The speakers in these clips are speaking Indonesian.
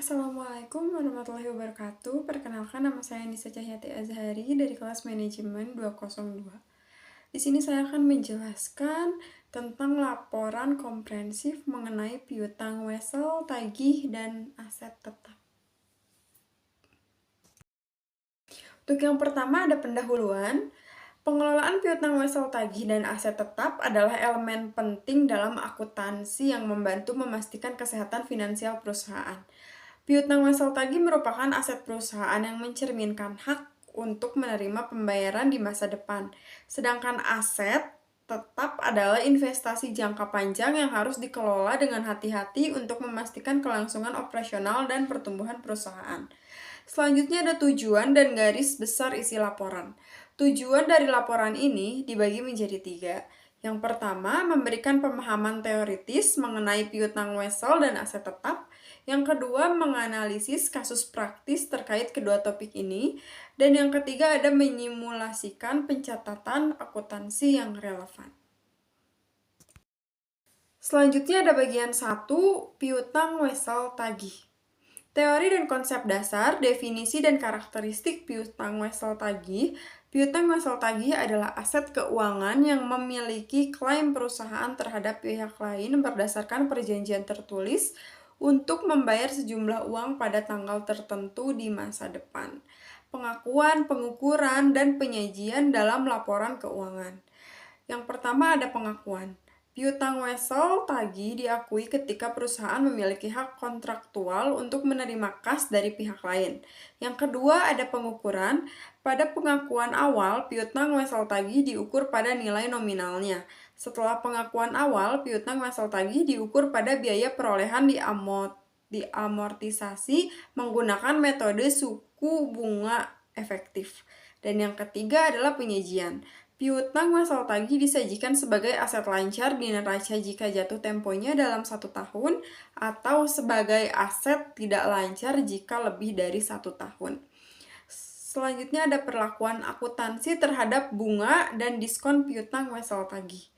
Assalamualaikum warahmatullahi wabarakatuh. Perkenalkan, nama saya Nisa Cahyati Azhari dari kelas manajemen 202. Di sini saya akan menjelaskan tentang laporan komprehensif mengenai piutang wesel, tagih, dan aset tetap. Untuk yang pertama ada pendahuluan. Pengelolaan piutang wesel, tagih, dan aset tetap adalah elemen penting dalam akuntansi yang membantu memastikan kesehatan finansial perusahaan. Piutang wesel tagih merupakan aset perusahaan yang mencerminkan hak untuk menerima pembayaran di masa depan. Sedangkan aset tetap adalah investasi jangka panjang yang harus dikelola dengan hati-hati untuk memastikan kelangsungan operasional dan pertumbuhan perusahaan. Selanjutnya ada tujuan dan garis besar isi laporan. Tujuan dari laporan ini dibagi menjadi 3. Yang pertama, memberikan pemahaman teoritis mengenai piutang wesel dan aset tetap. Yang kedua, menganalisis kasus praktis terkait kedua topik ini. Dan yang ketiga, ada menyimulasikan pencatatan akuntansi yang relevan. Selanjutnya ada bagian 1, piutang wesel tagih. Teori dan konsep dasar, definisi dan karakteristik piutang wesel tagih. Piutang wesel tagih adalah aset keuangan yang memiliki klaim perusahaan terhadap pihak lain berdasarkan perjanjian tertulis untuk membayar sejumlah uang pada tanggal tertentu di masa depan. Pengakuan, pengukuran, dan penyajian dalam laporan keuangan. Yang pertama ada pengakuan. Piutang wesel tagih diakui ketika perusahaan memiliki hak kontraktual untuk menerima kas dari pihak lain. Yang kedua ada pengukuran. Pada pengakuan awal, piutang wesel tagih diukur pada nilai nominalnya. Setelah pengakuan awal, piutang wesel tagih diukur pada biaya perolehan diamortisasi menggunakan metode suku bunga efektif. Dan yang ketiga adalah penyajian. Piutang wesel tagih disajikan sebagai aset lancar di neraca jika jatuh temponya dalam 1 tahun atau sebagai aset tidak lancar jika lebih dari 1 tahun. Selanjutnya ada perlakuan akuntansi terhadap bunga dan diskon piutang wesel tagih.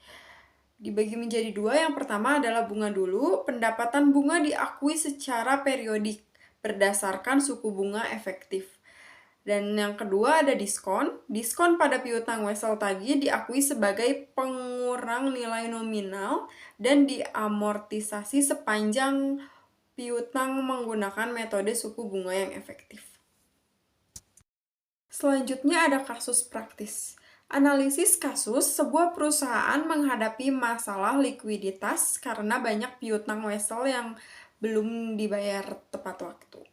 Dibagi menjadi 2, yang pertama adalah bunga dulu. Pendapatan bunga diakui secara periodik berdasarkan suku bunga efektif. Dan yang kedua ada diskon. Diskon pada piutang wesel tagih diakui sebagai pengurang nilai nominal dan diamortisasi sepanjang piutang menggunakan metode suku bunga yang efektif. Selanjutnya ada kasus praktis. Analisis kasus, sebuah perusahaan menghadapi masalah likuiditas karena banyak piutang wesel yang belum dibayar tepat waktu.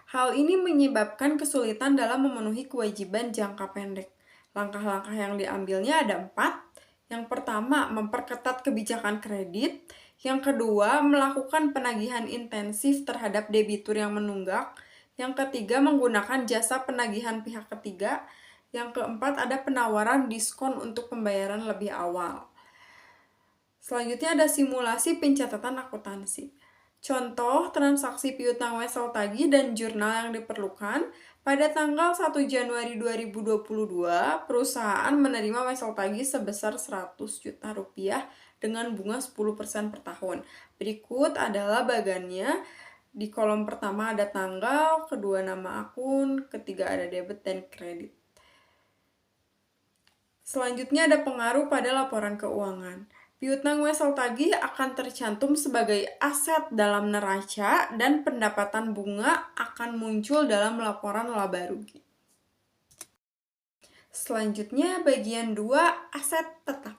Hal ini menyebabkan kesulitan dalam memenuhi kewajiban jangka pendek. Langkah-langkah yang diambilnya ada 4. Yang pertama, memperketat kebijakan kredit. Yang kedua, melakukan penagihan intensif terhadap debitur yang menunggak. Yang ketiga, menggunakan jasa penagihan pihak ketiga. Yang keempat, ada penawaran diskon untuk pembayaran lebih awal. Selanjutnya ada simulasi pencatatan akuntansi. Contoh transaksi piutang wesel tagih dan jurnal yang diperlukan. Pada tanggal 1 Januari 2022, perusahaan menerima wesel tagih sebesar 100 juta rupiah dengan bunga 10% per tahun. Berikut adalah bagannya. Di kolom pertama ada tanggal, kedua nama akun, ketiga ada debit dan kredit. Selanjutnya ada pengaruh pada laporan keuangan. Piutang wesel tagih akan tercantum sebagai aset dalam neraca dan pendapatan bunga akan muncul dalam laporan laba rugi. Selanjutnya bagian 2, aset tetap.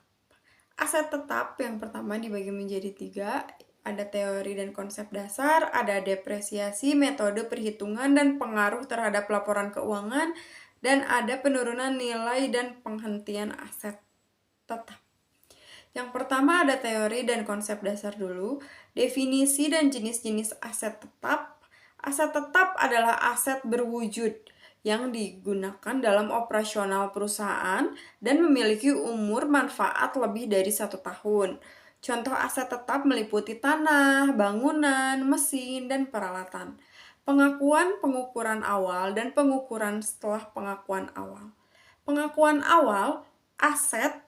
Aset tetap yang pertama dibagi menjadi 3, ada teori dan konsep dasar, ada depresiasi, metode perhitungan dan pengaruh terhadap laporan keuangan, dan ada penurunan nilai dan penghentian aset tetap. Yang pertama ada teori dan konsep dasar dulu, definisi dan jenis-jenis aset tetap. Aset tetap adalah aset berwujud yang digunakan dalam operasional perusahaan dan memiliki umur manfaat lebih dari 1 tahun. Contoh aset tetap meliputi tanah, bangunan, mesin, dan peralatan. Pengakuan, pengukuran awal, dan pengukuran setelah pengakuan awal. Pengakuan awal, aset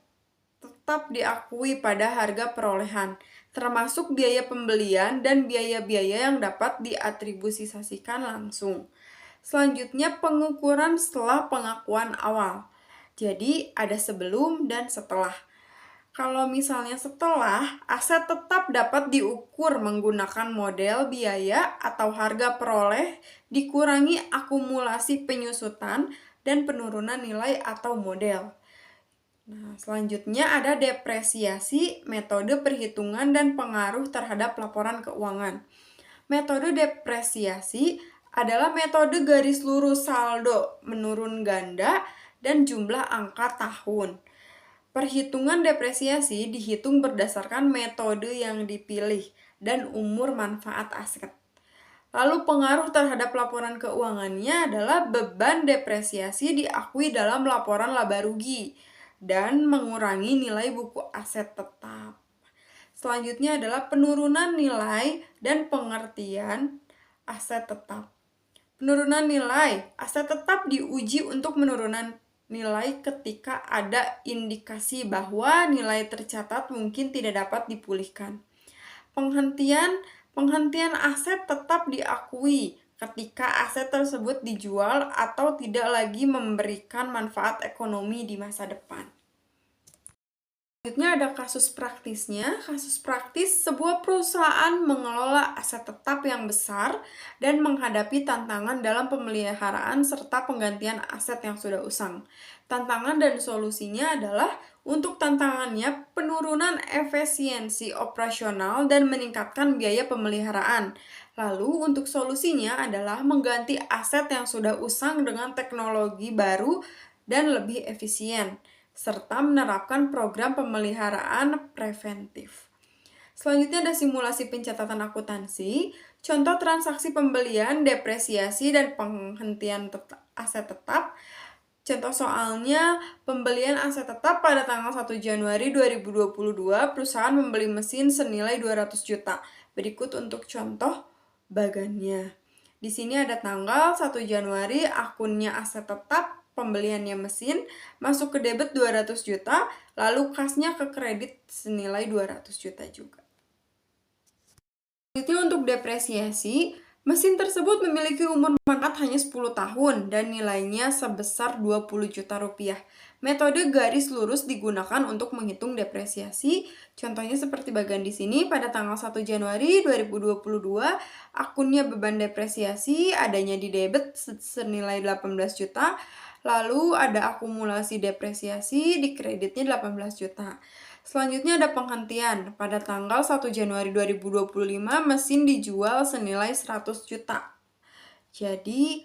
tetap diakui pada harga perolehan, termasuk biaya pembelian dan biaya-biaya yang dapat diatribusikan langsung. Selanjutnya, pengukuran setelah pengakuan awal. Jadi, ada sebelum dan setelah. Kalau misalnya setelah, aset tetap dapat diukur menggunakan model biaya atau harga peroleh dikurangi akumulasi penyusutan dan penurunan nilai atau model. Nah, selanjutnya ada depresiasi, metode perhitungan dan pengaruh terhadap laporan keuangan. Metode depresiasi adalah metode garis lurus saldo menurun ganda dan jumlah angka tahun. Perhitungan depresiasi dihitung berdasarkan metode yang dipilih dan umur manfaat aset. Lalu pengaruh terhadap laporan keuangannya adalah beban depresiasi diakui dalam laporan laba rugi dan mengurangi nilai buku aset tetap. Selanjutnya adalah penurunan nilai dan pengertian aset tetap. Penurunan nilai aset tetap diuji untuk menurunan nilai ketika ada indikasi bahwa nilai tercatat mungkin tidak dapat dipulihkan. Penghentian aset tetap diakui ketika aset tersebut dijual atau tidak lagi memberikan manfaat ekonomi di masa depan. Selanjutnya ada kasus praktisnya. Kasus praktis, sebuah perusahaan mengelola aset tetap yang besar dan menghadapi tantangan dalam pemeliharaan serta penggantian aset yang sudah usang. Tantangan dan solusinya adalah untuk tantangannya penurunan efisiensi operasional dan meningkatkan biaya pemeliharaan. Lalu untuk solusinya adalah mengganti aset yang sudah usang dengan teknologi baru dan lebih efisien, serta menerapkan program pemeliharaan preventif. Selanjutnya ada simulasi pencatatan akuntansi, contoh transaksi pembelian, depresiasi, dan penghentian aset tetap. Contoh soalnya, pembelian aset tetap pada tanggal 1 Januari 2022, perusahaan membeli mesin senilai 200 juta. Berikut untuk contoh bagannya. Di sini ada tanggal 1 Januari, akunnya aset tetap, pembeliannya mesin, masuk ke debit 200 juta, lalu kasnya ke kredit senilai 200 juta juga. Selanjutnya untuk depresiasi, mesin tersebut memiliki umur manfaat hanya 10 tahun dan nilainya sebesar 20 juta rupiah. Metode garis lurus digunakan untuk menghitung depresiasi. Contohnya seperti bagian di sini, pada tanggal 1 Januari 2022, akunnya beban depresiasi adanya di debit senilai 18 juta. Lalu ada akumulasi depresiasi, di kreditnya 18 juta. Selanjutnya ada penghentian. Pada tanggal 1 Januari 2025, mesin dijual senilai 100 juta. Jadi,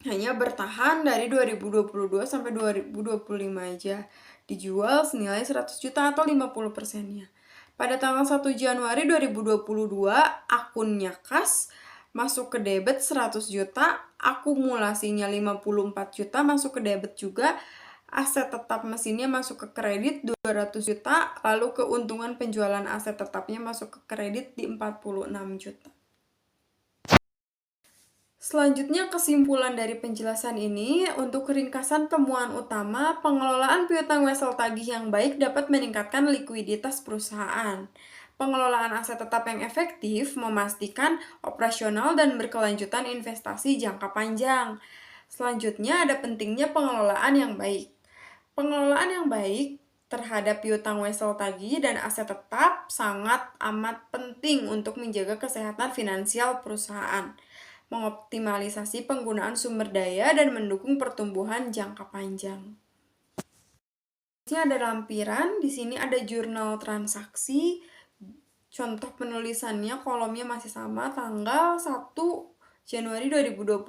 hanya bertahan dari 2022 sampai 2025 aja. Dijual senilai 100 juta atau 50%-nya. Pada tanggal 1 Januari 2022, akunnya kas, masuk ke debit 100 juta, akumulasinya 54 juta, masuk ke debit juga, aset tetap mesinnya masuk ke kredit 200 juta, lalu keuntungan penjualan aset tetapnya masuk ke kredit di 46 juta. Selanjutnya kesimpulan dari penjelasan ini, untuk ringkasan temuan utama, pengelolaan piutang wesel tagih yang baik dapat meningkatkan likuiditas perusahaan. Pengelolaan aset tetap yang efektif memastikan operasional dan berkelanjutan investasi jangka panjang. Selanjutnya ada pentingnya pengelolaan yang baik. Pengelolaan yang baik terhadap piutang wesel tagih dan aset tetap sangat amat penting untuk menjaga kesehatan finansial perusahaan, mengoptimalisasi penggunaan sumber daya, dan mendukung pertumbuhan jangka panjang. Di sini ada lampiran, di sini ada jurnal transaksi. Contoh penulisannya, kolomnya masih sama, tanggal 1 Januari 2022,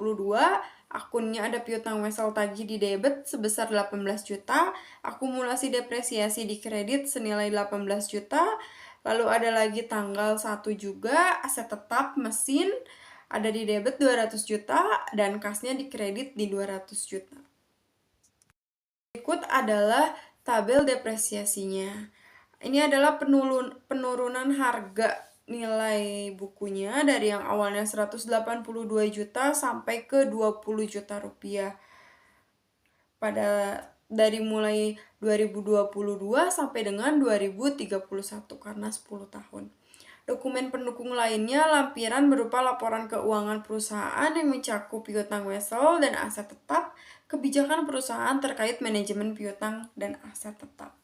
akunnya ada piutang wesel tagih di debit sebesar 18 juta, akumulasi depresiasi di kredit senilai 18 juta, lalu ada lagi tanggal 1 juga, aset tetap mesin ada di debit 200 juta, dan kasnya di kredit di 200 juta. Berikut adalah tabel depresiasinya. Ini adalah penurunan harga nilai bukunya dari yang awalnya 182 juta sampai ke 20 juta rupiah pada dari mulai 2022 sampai dengan 2031 karena 10 tahun. Dokumen pendukung lainnya lampiran berupa laporan keuangan perusahaan yang mencakup piutang wesel dan aset tetap, kebijakan perusahaan terkait manajemen piutang dan aset tetap.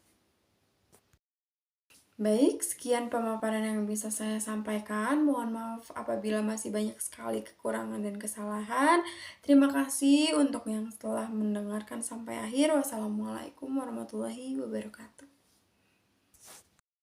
Baik, sekian pemaparan yang bisa saya sampaikan. Mohon maaf apabila masih banyak sekali kekurangan dan kesalahan. Terima kasih untuk yang telah mendengarkan sampai akhir. Wassalamualaikum warahmatullahi wabarakatuh.